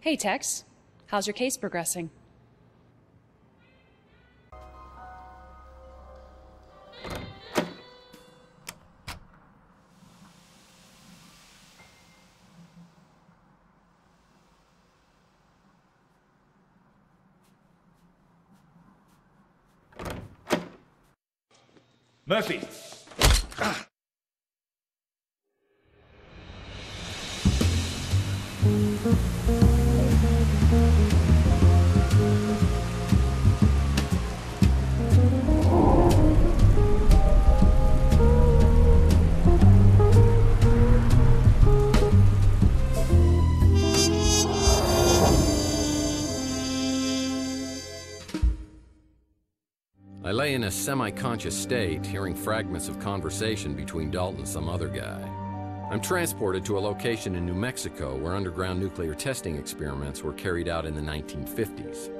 Hey, Tex. How's your case progressing? Murphy! I lay in a semi-conscious state, hearing fragments of conversation between Dalton and some other guy. I'm transported to a location in New Mexico where underground nuclear testing experiments were carried out in the 1950s.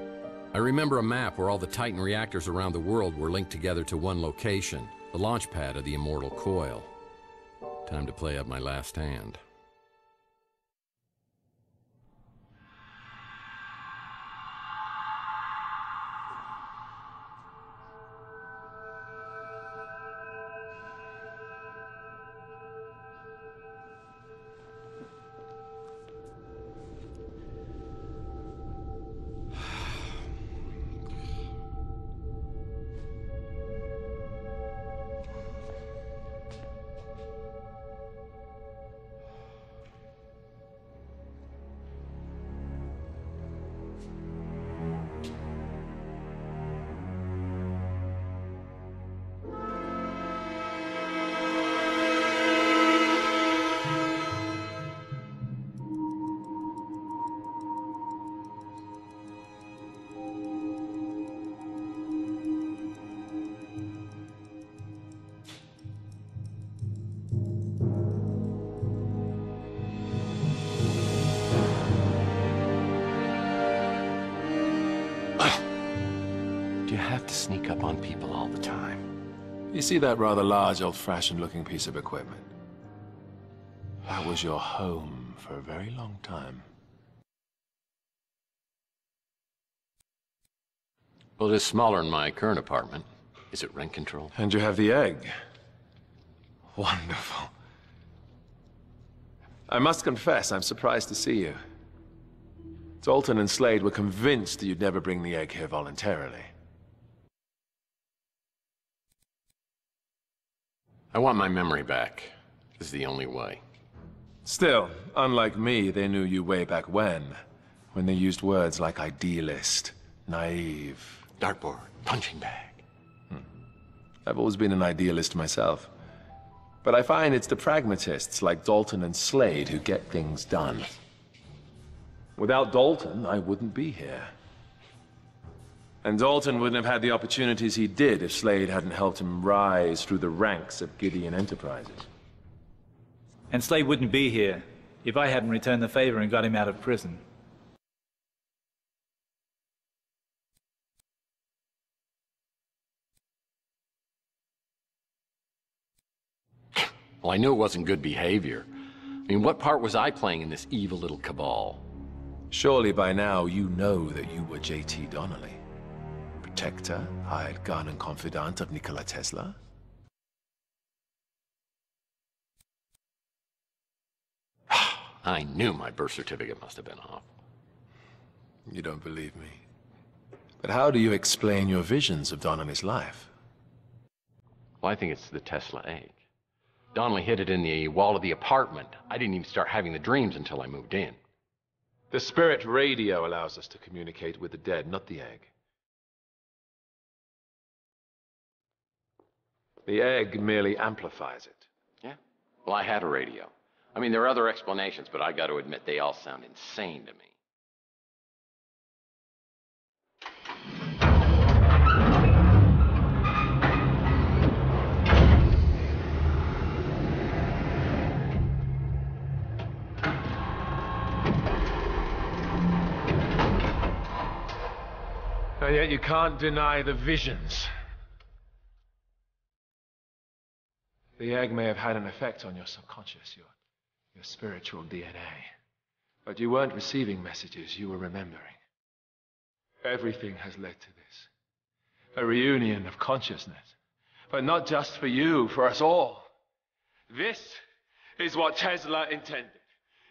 I remember a map where all the Titan reactors around the world were linked together to one location, the launch pad of the immortal coil. Time to play up my last hand. Do you have to sneak up on people all the time? You see that rather large, old-fashioned looking piece of equipment? That was your home for a very long time. Well, it is smaller than my current apartment. Is it rent controlled? And you have the egg. Wonderful. I must confess, I'm surprised to see you. Dalton and Slade were convinced that you'd never bring the egg here voluntarily. I want my memory back. This is the only way. Still, unlike me, they knew you way back when they used words like idealist, naive. Dartboard, punching bag. I've always been an idealist myself. But I find it's the pragmatists like Dalton and Slade who get things done. Without Dalton, I wouldn't be here. And Dalton wouldn't have had the opportunities he did if Slade hadn't helped him rise through the ranks of Gideon Enterprises. And Slade wouldn't be here if I hadn't returned the favor and got him out of prison. Well, I knew it wasn't good behavior. I mean, what part was I playing in this evil little cabal? Surely by now you know that you were J.T. Donnelly. Protector, hired gun and confidant of Nikola Tesla? I knew my birth certificate must have been off. You don't believe me. But how do you explain your visions of Donnelly's life? Well, I think it's the Tesla egg. Donnelly hid it in the wall of the apartment. I didn't even start having the dreams until I moved in. The spirit radio allows us to communicate with the dead, not the egg. The egg merely amplifies it. Yeah? Well, I had a radio. I mean, there are other explanations, but I got to admit they all sound insane to me. And yet you can't deny the visions. The egg may have had an effect on your subconscious, your spiritual DNA. But you weren't receiving messages, you were remembering. Everything has led to this. A reunion of consciousness. But not just for you, for us all. This is what Tesla intended.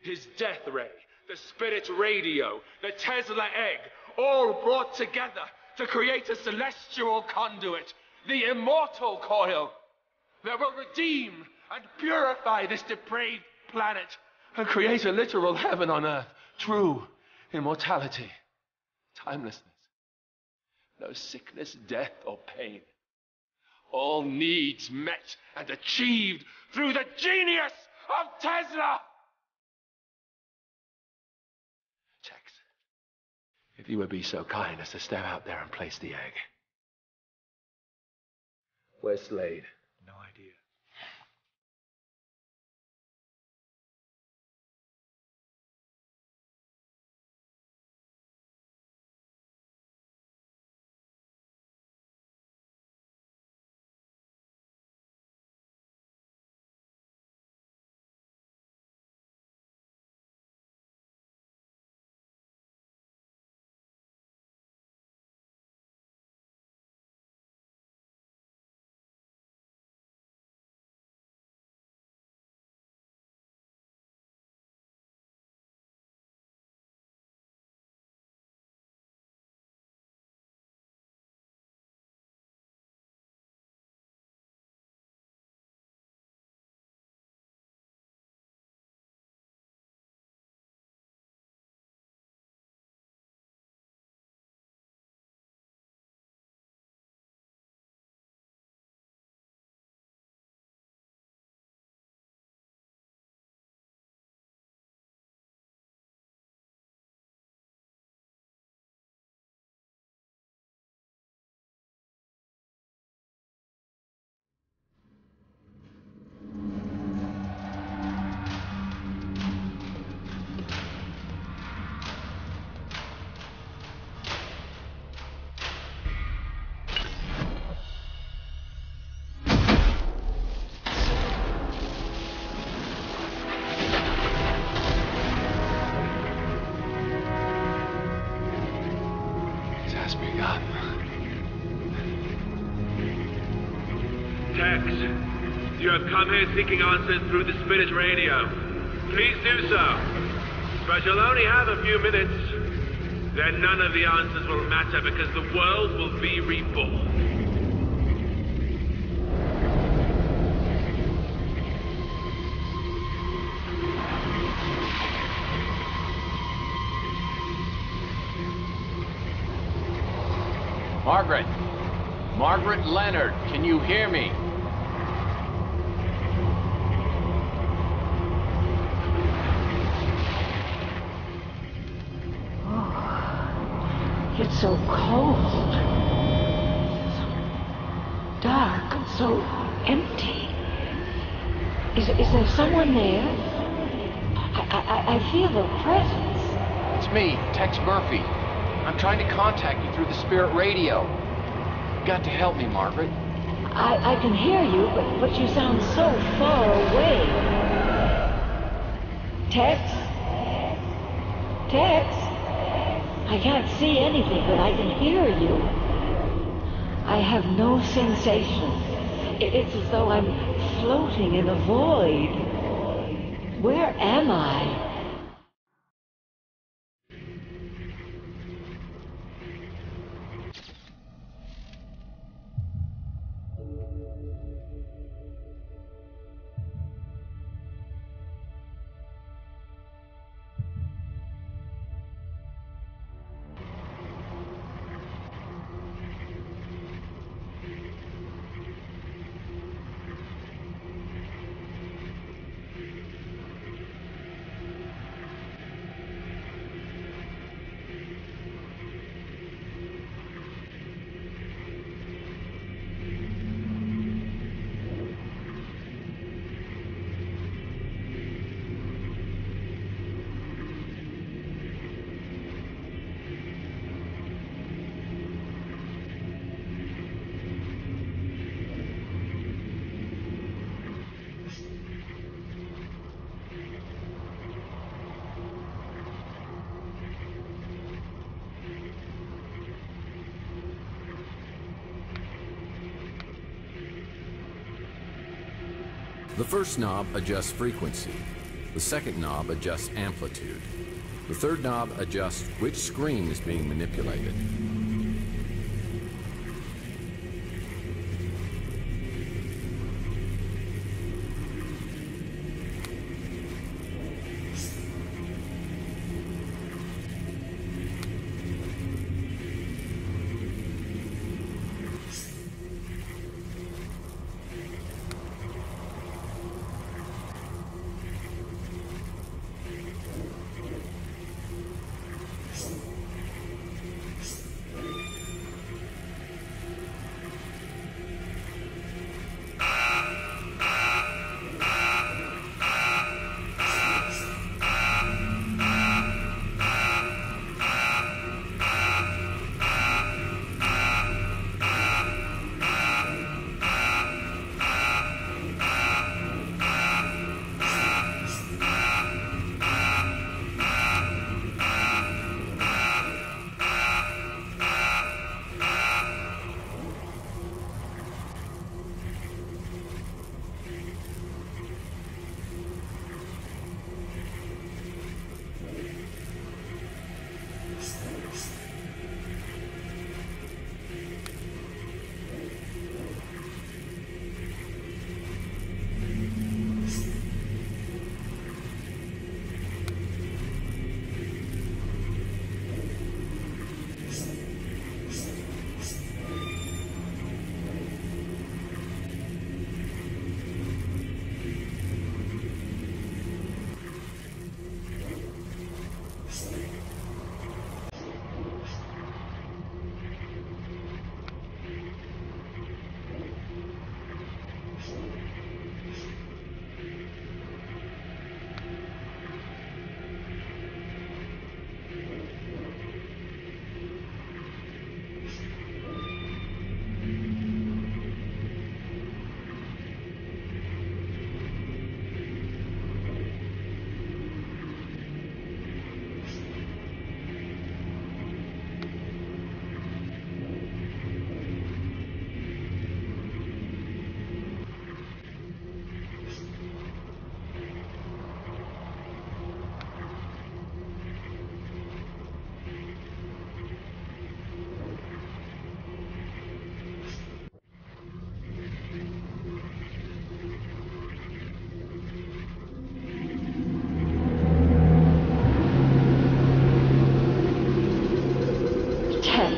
His death ray, the spirit radio, the Tesla egg, all brought together to create a celestial conduit, the immortal coil, that will redeem and purify this depraved planet and create a literal heaven on earth, true immortality, timelessness, no sickness, death, or pain. All needs met and achieved through the genius of Tesla! Tex, if you would be so kind as to step out there and place the egg. Where's Slade? No idea. Tex, you have come here seeking answers through the spirit radio. Please do so. But you'll only have a few minutes. Then none of the answers will matter because the world will be reborn. Margaret! Margaret Leonard, can you hear me? Oh, it's so cold. So dark and so empty. Is there someone there? I feel a presence. It's me, Tex Murphy. I'm trying to contact you through the spirit radio. You've got to help me, Margaret. I can hear you, but you sound so far away. Tex? Tex? I can't see anything, but I can hear you. I have no sensation. It's as though I'm floating in a void. Where am I? The first knob adjusts frequency. The second knob adjusts amplitude. The third knob adjusts which screen is being manipulated.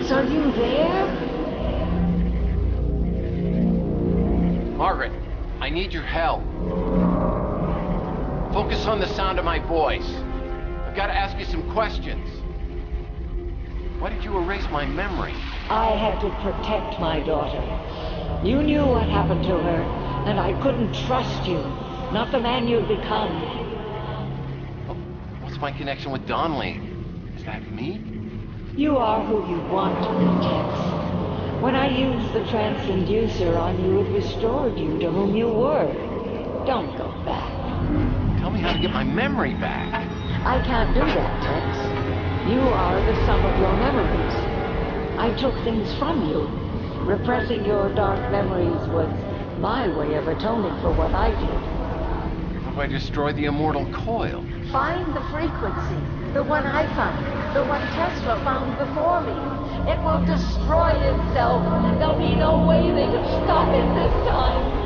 Are you there? Margaret, I need your help. Focus on the sound of my voice. I've got to ask you some questions. Why did you erase my memory? I had to protect my daughter. You knew what happened to her, and I couldn't trust you. Not the man you've become. What's my connection with Donnelly? Is that me? You are who you want to be, Tex. When I used the transducer on you, it restored you to whom you were. Don't go back. Tell me how to get my memory back. I can't do that, Tex. You are the sum of your memories. I took things from you. Repressing your dark memories was my way of atoning for what I did. What if I destroy the immortal coil? Find the frequency. The one I found. The one Tesla found before me. It will destroy itself. There'll be no way they can stop it this time.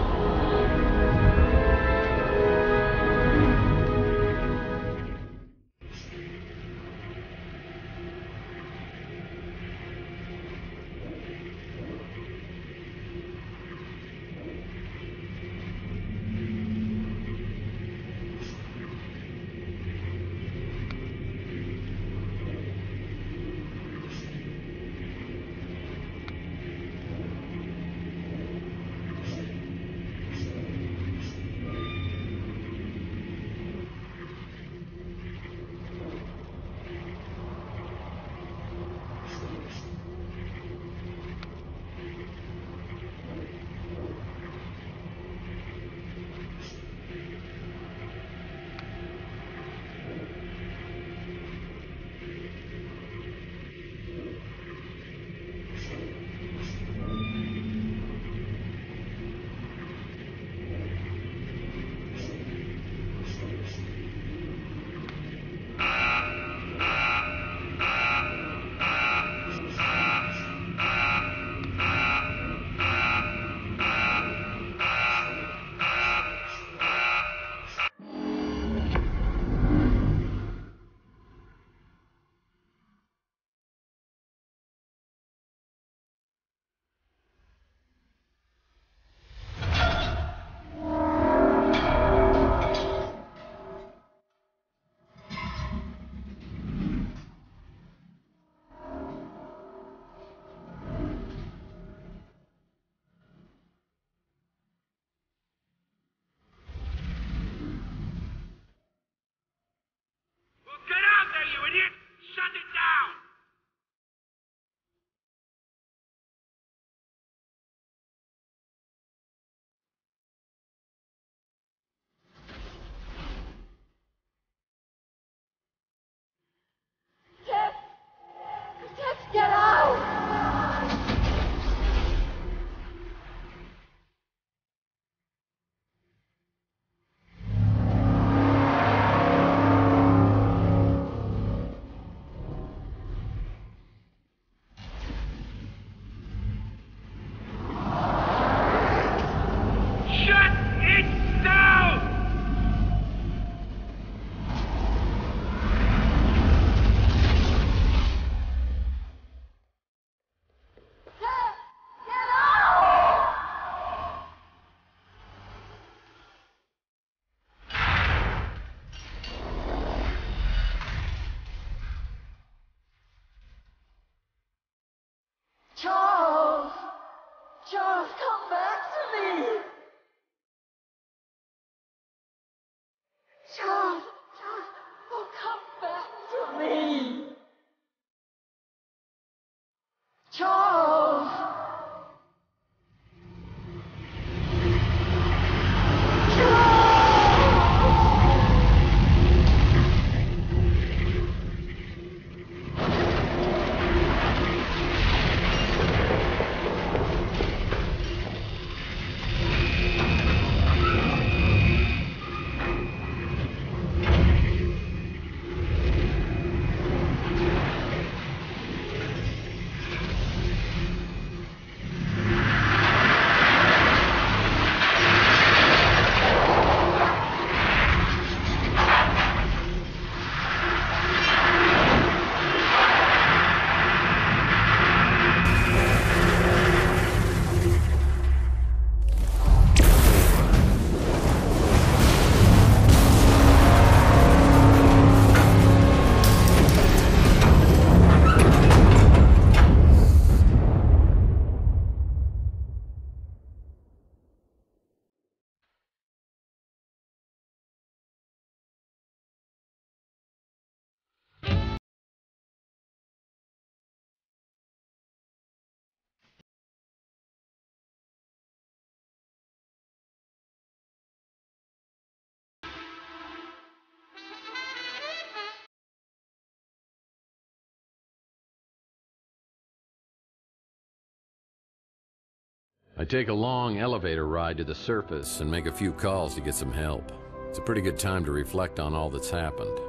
I take a long elevator ride to the surface and make a few calls to get some help. It's a pretty good time to reflect on all that's happened.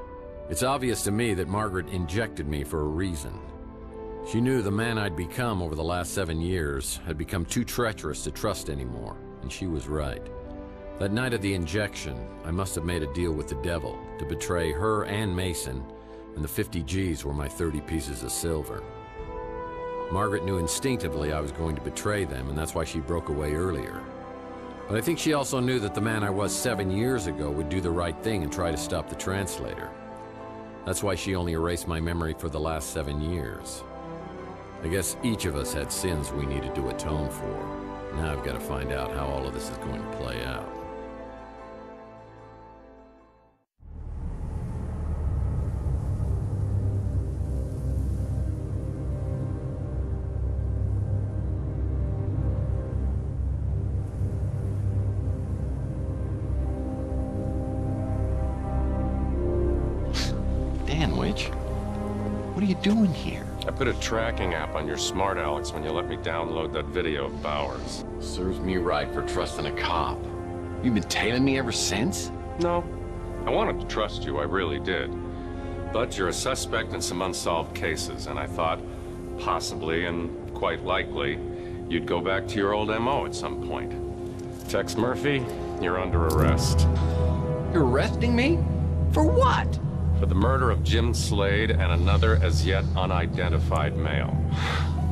It's obvious to me that Margaret injected me for a reason. She knew the man I'd become over the last 7 years had become too treacherous to trust anymore, and she was right. That night of the injection, I must have made a deal with the devil to betray her and Mason, and the 50 G's were my 30 pieces of silver. Margaret knew instinctively I was going to betray them, and that's why she broke away earlier. But I think she also knew that the man I was 7 years ago would do the right thing and try to stop the translator. That's why she only erased my memory for the last 7 years. I guess each of us had sins we needed to atone for. Now I've got to find out how all of this is going to play out. What are you doing here? I put a tracking app on your smart Alex when you let me download that video of Bowers. Serves me right for trusting a cop. You've been tailing me ever since? No, I wanted to trust you, I really did. But you're a suspect in some unsolved cases, and I thought, possibly and quite likely, you'd go back to your old MO at some point. Tex Murphy, you're under arrest. You're arresting me? For what? For the murder of Jim Slade and another as yet unidentified male.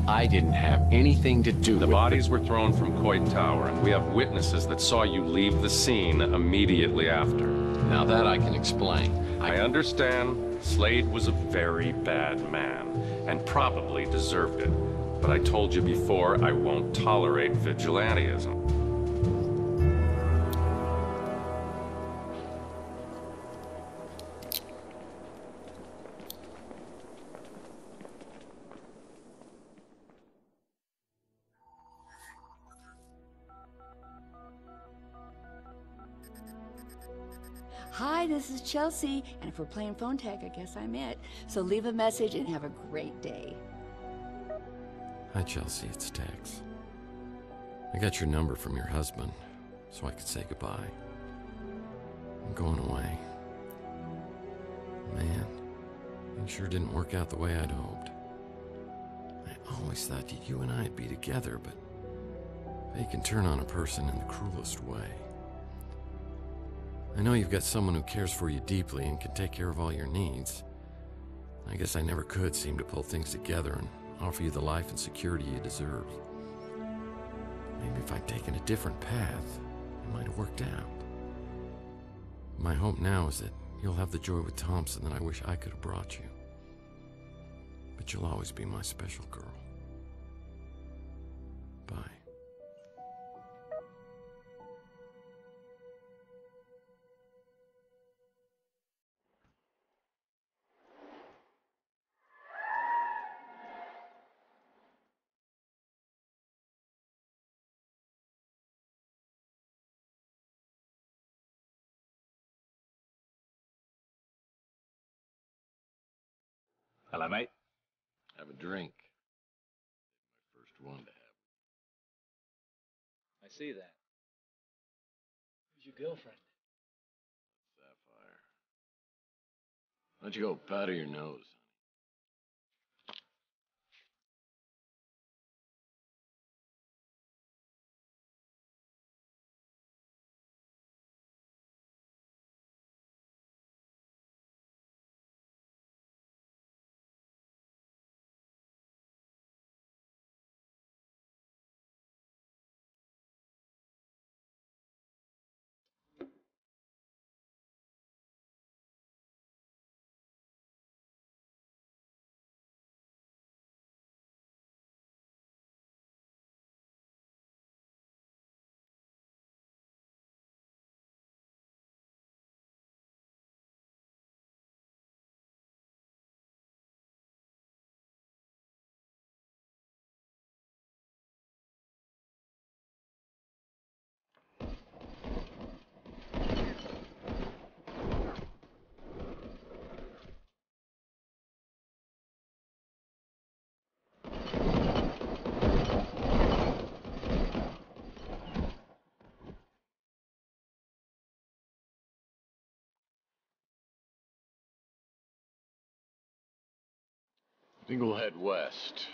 I didn't have anything to do with it. The bodies were thrown from Coit Tower, and we have witnesses that saw you leave the scene immediately after. Now that I can explain. I understand Slade was a very bad man, and probably deserved it. But I told you before, I won't tolerate vigilantism. Hi, this is Chelsea, and if we're playing phone tag, I guess I'm it. So leave a message and have a great day. Hi, Chelsea, it's Tex. I got your number from your husband, so I could say goodbye. I'm going away. Man, things sure didn't work out the way I'd hoped. I always thought that you and I'd be together, but they can turn on a person in the cruelest way. I know you've got someone who cares for you deeply and can take care of all your needs. I guess I never could seem to pull things together and offer you the life and security you deserve. Maybe if I'd taken a different path, it might have worked out. My hope now is that you'll have the joy with Thompson that I wish I could have brought you. But you'll always be my special girl. Bye. Hello, mate. Have a drink. My first one to have. I see that. Who's your girlfriend? Sapphire. Why don't you go powder your nose? think we'll head west.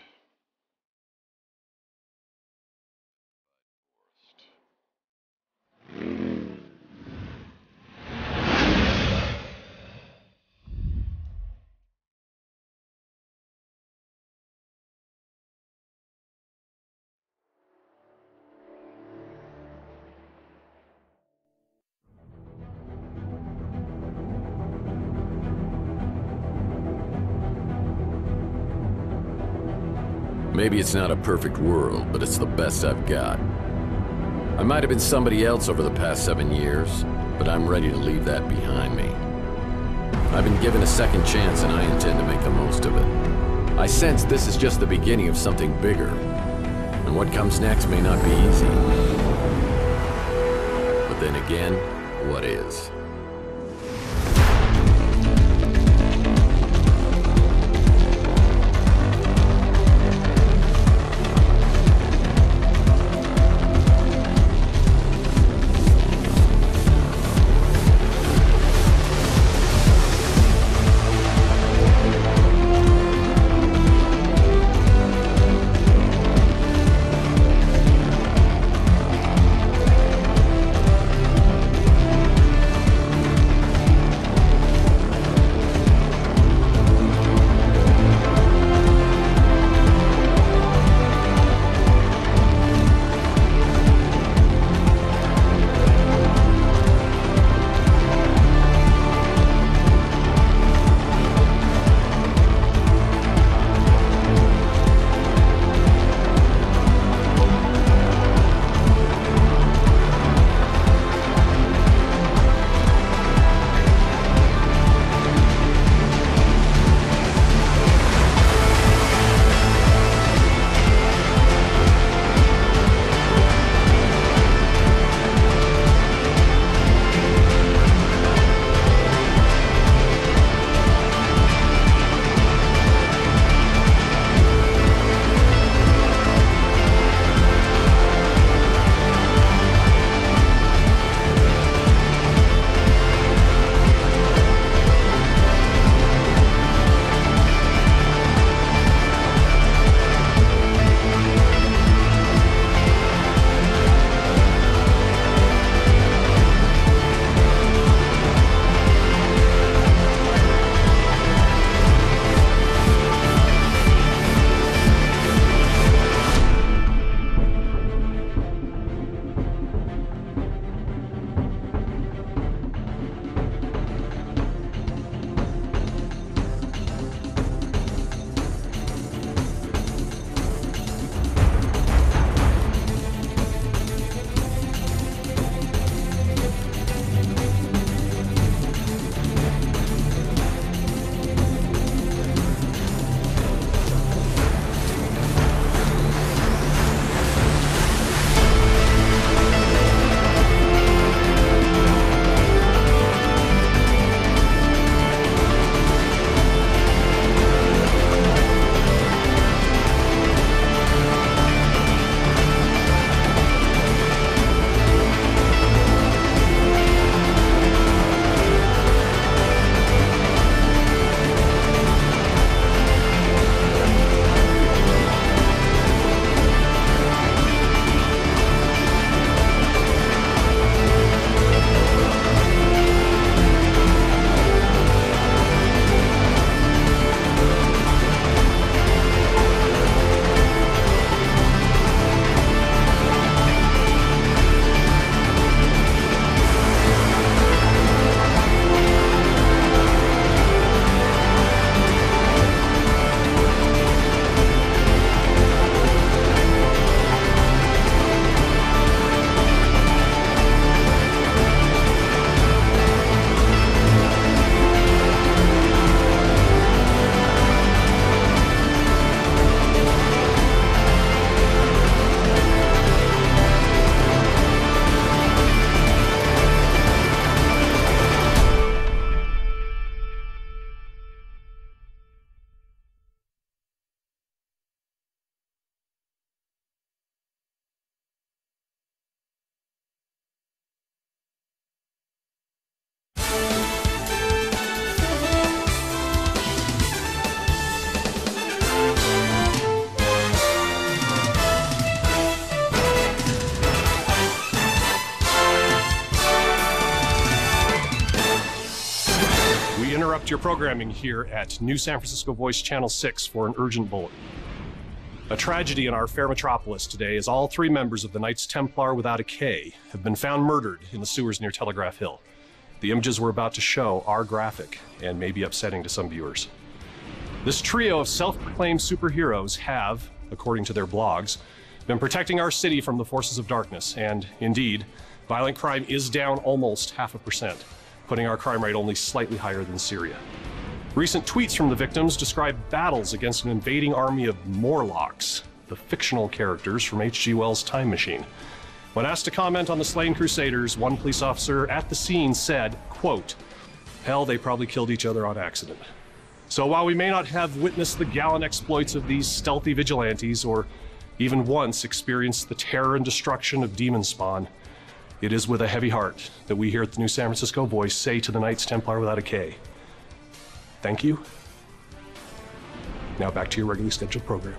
Maybe it's not a perfect world, but it's the best I've got. I might have been somebody else over the past 7 years, but I'm ready to leave that behind me. I've been given a second chance and I intend to make the most of it. I sense this is just the beginning of something bigger, and what comes next may not be easy. But then again, what is? We interrupt your programming here at New San Francisco Voice Channel 6 for an urgent bulletin. A tragedy in our fair metropolis today as all 3 members of the Knights Templar without a K have been found murdered in the sewers near Telegraph Hill. The images we're about to show are graphic and may be upsetting to some viewers. This trio of self-proclaimed superheroes have, according to their blogs, been protecting our city from the forces of darkness, and indeed, violent crime is down almost 0.5%, putting our crime rate only slightly higher than Syria. Recent tweets from the victims describe battles against an invading army of Morlocks, the fictional characters from H.G. Wells' Time Machine. When asked to comment on the slain Crusaders, one police officer at the scene said, quote, "Hell, they probably killed each other on accident." So while we may not have witnessed the gallant exploits of these stealthy vigilantes, or even once experienced the terror and destruction of demon spawn, it is with a heavy heart that we here at the New San Francisco Voice say to the Knights Templar without a K, thank you. Now back to your regularly scheduled program.